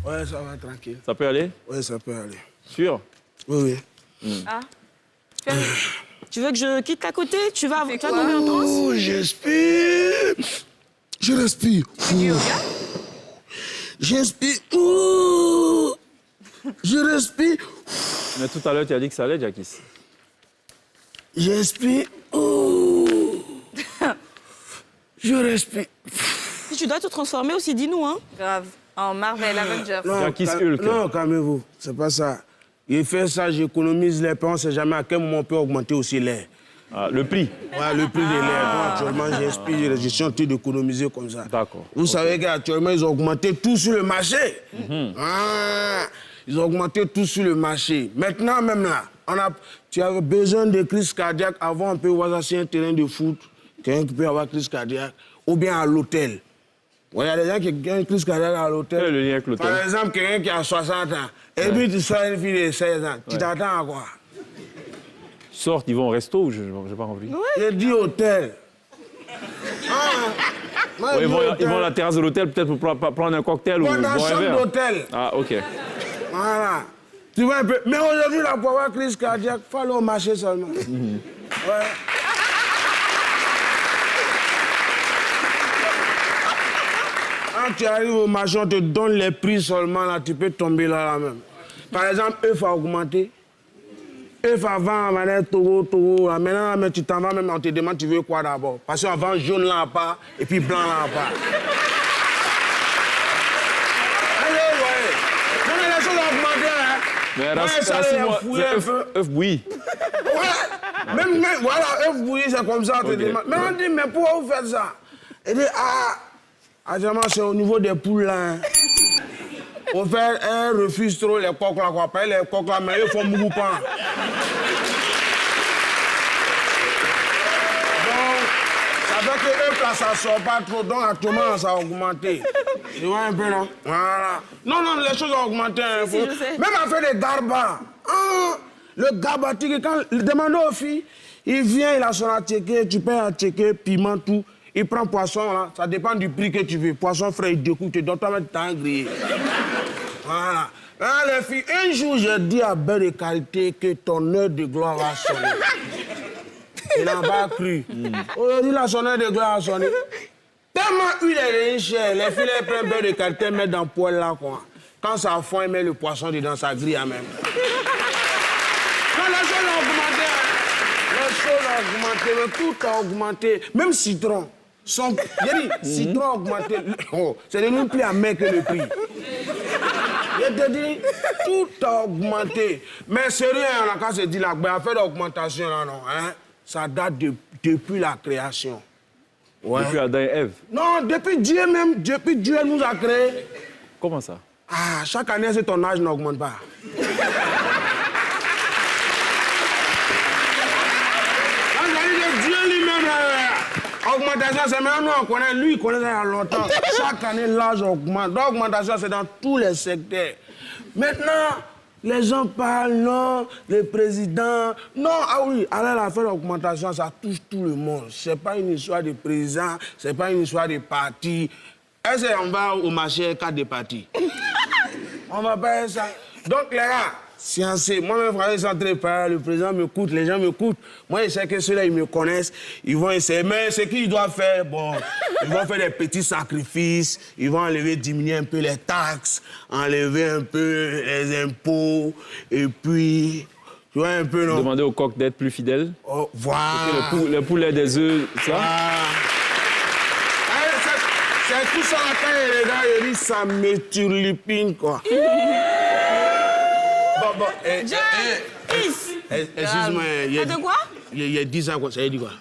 Ouais, ça va, tranquille. Ça peut aller? Ouais, ça peut aller. Sûr? Oui. Ah. Tu veux que je quitte à côté? Tu vas tomber en transe? Oh, j'inspire. Je respire. J'inspire. Oh. Je respire. Mais tout à l'heure, tu as dit que ça allait, Jackies. J'inspire. Oh. Je respire. Si tu dois te transformer aussi, dis-nous, hein. Grave. En Marvel Avengers. Jackies Hulk. Non, calmez-vous. C'est pas ça. Il fait ça, j'économise l'air. On ne sait jamais à quel moment on peut augmenter aussi l'air. Ah, le prix? Ouais, le prix de l'air. Moi, actuellement, j'inspire, je suis en train d'économiser comme ça. D'accord. Vous savez qu'actuellement, ils ont augmenté tout sur le marché. Ils ont augmenté tout sur le marché. Maintenant, même là, tu as besoin de crise cardiaque. Avant, on peut voir ça sur un terrain de foot. Quelqu'un qui peut avoir crise cardiaque. Ou bien à l'hôtel. Il y a des gens qui ont une crise cardiaque à l'hôtel. Quel est le lien avec l'hôtel? Par exemple, quelqu'un qui a 60 ans. Et puis, tu sois une fille de 16 ans. Tu t'attends à quoi? Ils sortent, ils vont au resto ou je n'ai pas compris? J'ai dit hôtel. Ouais, ils vont à la terrasse de l'hôtel peut-être pour prendre un cocktail ou Dans boire la un chambre verre. d'hôtel. Ah, OK. Voilà. Tu vois un peu. Mais aujourd'hui, là, pour avoir crise cardiaque, il faut aller au marché seulement. Ouais. Quand tu arrives au marché, on te donne les prix seulement, là, tu peux tomber là même. Par exemple, œuf a augmenté. Œuf avant, on vendait Togo. Là. Maintenant, mais tu t'en vas même, on te demande tu veux quoi d'abord. Parce qu'on vend jaune là à part et puis blanc là à part. Allez, ouais. Non, mais les choses ont augmenté, hein. Mais Ouais, ça, c'est œuf bouilli. Ouais. Même, voilà, œuf bouilli, c'est comme ça, on te demande. Mais on dit, mais pourquoi vous faites ça? Il dit, actuellement, c'est au niveau des poules, là. Hein. On fait un refuse trop les coques, là, quoi. Pas les coques, là, mais ils font beaucoup pas. Donc, ça fait que eux, là, ça sort pas trop. Donc, actuellement, ça a augmenté. Tu vois un peu, non? Voilà. Non, les choses ont augmenté. Hein, Si, je sais. Même à faire des garbas. Le garba, quand demande aux filles, il vient, il a son attiqué, tu peux attiquer, piment, tout. Il prend poisson, là, ça dépend du prix que tu veux. Poisson frais, il découpe, tu dois mettre temps grillé. Voilà. Hein, les filles, un jour, j'ai dit à Belle de Qualité que ton heure de gloire va sonner. Il n'a pas cru. Aujourd'hui, la son heure de gloire a sonné. Tellement huile est chère, les filles les prennent Belle de Qualité, mettent dans le poêle là, quoi. Quand ça fond, ils mettent le poisson dedans, ça grille à même. Non, les choses ont augmenté. Les choses ont augmenté, mais tout a augmenté. Même citron. J'ai dit, citron a augmenté. Oh, c'est devenu plus amer que le prix. Je te dis, tout a augmenté. Mais sérieux, on a qu'à se dire, l'affaire d'augmentation, là, non, hein, ça date depuis la création. Ouais. Depuis Adam et Ève. Non, depuis Dieu même. Depuis Dieu nous a créés. Comment ça? Chaque année, c'est ton âge n'augmente pas. Dieu lui-même, augmentation, c'est maintenant on connaît, lui, il connaît ça il y a longtemps. Chaque année, l'âge augmente. Donc, augmentation, c'est dans tous les secteurs. Maintenant, les gens parlent, non, le président. Non, oui, alors l'affaire d'augmentation, ça touche tout le monde. C'est pas une histoire de président, c'est pas une histoire de parti. Est-ce qu'on va au marché 4 de partis? On va pas ça. Donc, les gars, sciencés, moi-même, Français Centré, le président m'écoute, les gens m'écoutent. Moi, je sais que ceux-là, ils me connaissent, ils vont essayer. Mais ce qu'ils doivent faire, bon, ils vont faire des petits sacrifices, ils vont diminuer un peu les taxes, enlever un peu les impôts, et puis, tu vois un peu, non? Demander au coq d'être plus fidèle. Oh, voilà. Le poulet des œufs, ça. C'est tout ça, quand les gars, ils disent, ça me turlupine, quoi. Bon, excuse-moi, il y a... De quoi? Il y a 10 ans, quoi, ça veut dire quoi?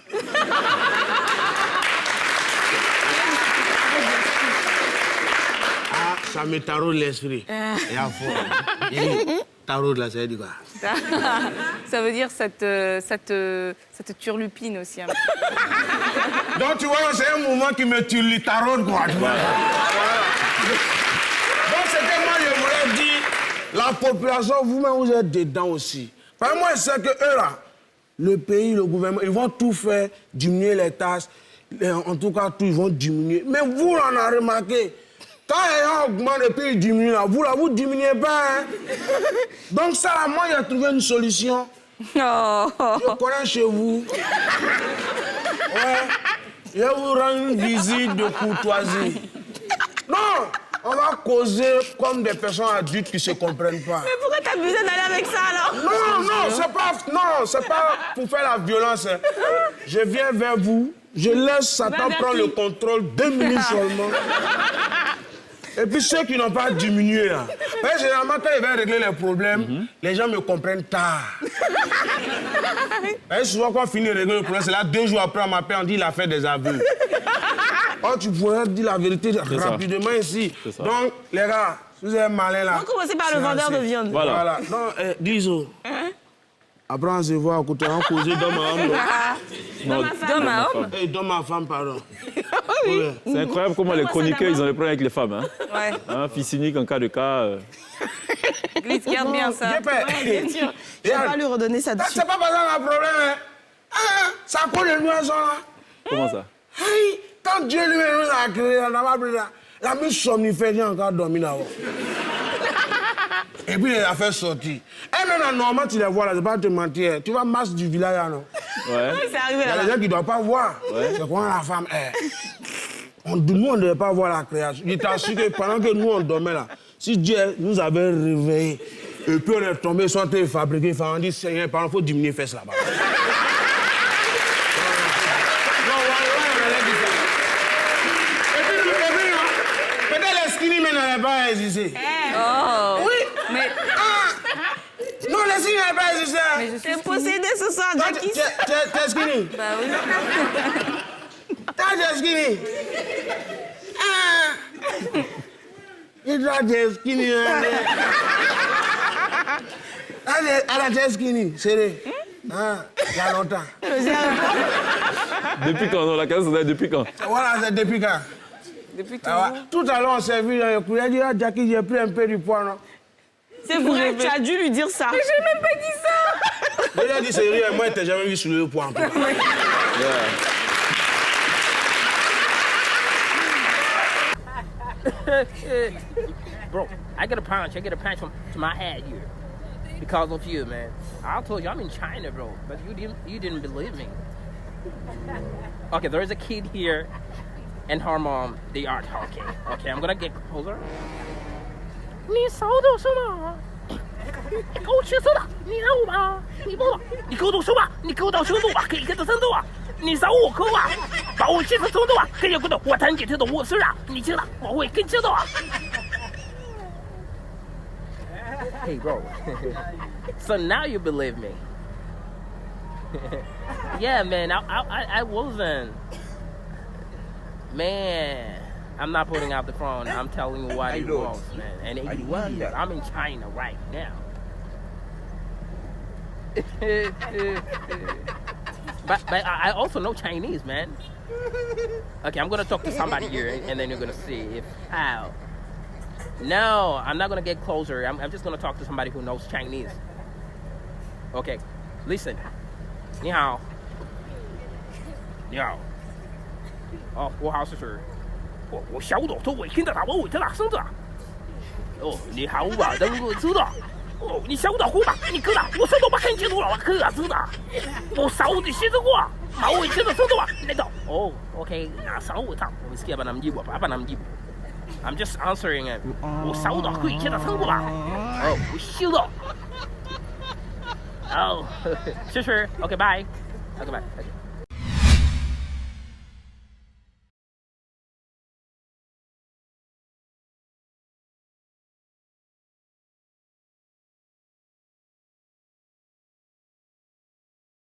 Ça me taraude l'esprit. Et à fond. Taraude, là, ça veut dire quoi? Ça veut dire ça te turlupine aussi. Hein. Donc, tu vois, c'est un mouvement qui me taraude, quoi. Tu vois? Donc, c'est que moi, je voulais dire, la population, vous-même, vous êtes dedans aussi. Parce que moi, je sais que eux, là, le pays, le gouvernement, ils vont tout faire, diminuer les taxes. En tout cas, tout, ils vont diminuer. Mais vous, on a remarqué, Quand les gens augmentent et puis ils diminuent, là, vous diminuez pas. Hein? Donc ça, là, moi, j'ai trouvé une solution. Oh. Je connais chez vous. Ouais. Je vais vous rendre une visite de courtoisie. Non, on va causer comme des personnes adultes qui ne se comprennent pas. Mais pourquoi t'as besoin d'aller avec ça alors? Non, c'est pas pour faire la violence. Hein. Je viens vers vous, je laisse Satan prendre le contrôle 2 minutes seulement. Et puis ceux qui n'ont pas diminué, là. Parce que généralement, quand ils veulent régler les problèmes, les gens me comprennent tard. Et souvent, quand on finit de régler le problème, c'est là 2 jours après, on m'appelle, on dit il a fait des aveux. Oh, tu pourrais dire la vérité rapidement ici. Donc, les gars, si vous êtes malins là. On va commencer par le vendeur de viande. Voilà. Non, Gliso. Après, on se voit à côté, on cause d'homme à homme. D'homme à homme. D'homme à femme, pardon. Oui. C'est incroyable comment les chroniqueurs, ils ont des problèmes avec les femmes. Hein. Ouais. Hein, fils unique en cas de cas. Glitz, garde bien ça. Bien sûr. Je vais pas lui redonner ça dessus. C'est pas ça le problème. Hein. Ah, ça colle les nuages là. Comment ça? Hey, quand Dieu lui-même nous a créé, on a pris la mise somnifère, j'ai encore dormi là-haut. Et puis il a fait sortir. Et maintenant, normalement, tu les vois là, je ne vais pas te mentir. Tu vois, masse du village là, non? Ouais. C'est arrivé Il y a des là. gens qui ne doivent pas voir. Ouais. C'est comment la femme est. Nous, on ne devait pas voir la création. Je t'assure que pendant que nous, on dormait là, si Dieu nous avait réveillés, et puis on est tombé, ils sont en train de fabriquer, on dit, Seigneur, il faut diminuer les fesses là-bas. Peut-être les skinny mais n'avaient pas existé. Oh. Oui. Mais Non, les skinny n'avaient pas existé. T'es possédé ce soir, Toi, Jackie. t'es skinny. bah oui. Toi, t'es skinny. Ah. Et toi, t'es skinny. Elle a skinny, serré. Ah, il y a longtemps. Depuis quand? Non, la question, c'est depuis quand? Voilà, c'est depuis quand? Depuis tout. Ah ouais. Tout à l'heure, on s'est vu dans le coup. Il a dit, ah, Jackie, j'ai pris un peu du poids, non? C'est vrai, tu as dû lui dire ça. Mais j'ai même pas dit ça. Il a dit, c'est vrai, moi, je t'ai jamais vu soulever le poids. En tout cas. Bro, I get a punch to my head here. Because of you, man. I told you I'm in China, bro. But you didn't believe me. Okay, there's a kid here and her mom, they are talking. Okay, I'm gonna get closer. 你手抖什么？给我去手了！你让我吧，你不，你给我动手吧，你给我到手动吧，可以跟着伸动啊！你杀我可啊！把我气死冲动啊！跟着我的我谈解决的我事啊！你听了，我会跟着的啊！Hey, bro. So now you believe me? Yeah, man. I wasn't. Man, I'm not putting out the phone. I'm telling you what it was, man. And it was. I'm in China right now. but I also know Chinese, man. Okay, I'm gonna talk to somebody here, and then you're gonna see if how. No, I'm not gonna get closer. I'm just gonna talk to somebody who knows Chinese. Okay, listen. 你好。你好。哦，我好是谁？我小朵都会听得到，我会在哪生的？哦，你好吧，等我知道。哦，你小岛湖吧，你哥的，我手都把看清楚了，我可知道。我手的写着我，好会听得手的哇，那个。哦 ，OK， 那手我操，我们是把他们记不，把他们记不。I'm just answering it. 我手到可以听得清楚吧？哦，我晓得。哦，是是 ，OK， bye。OK， bye。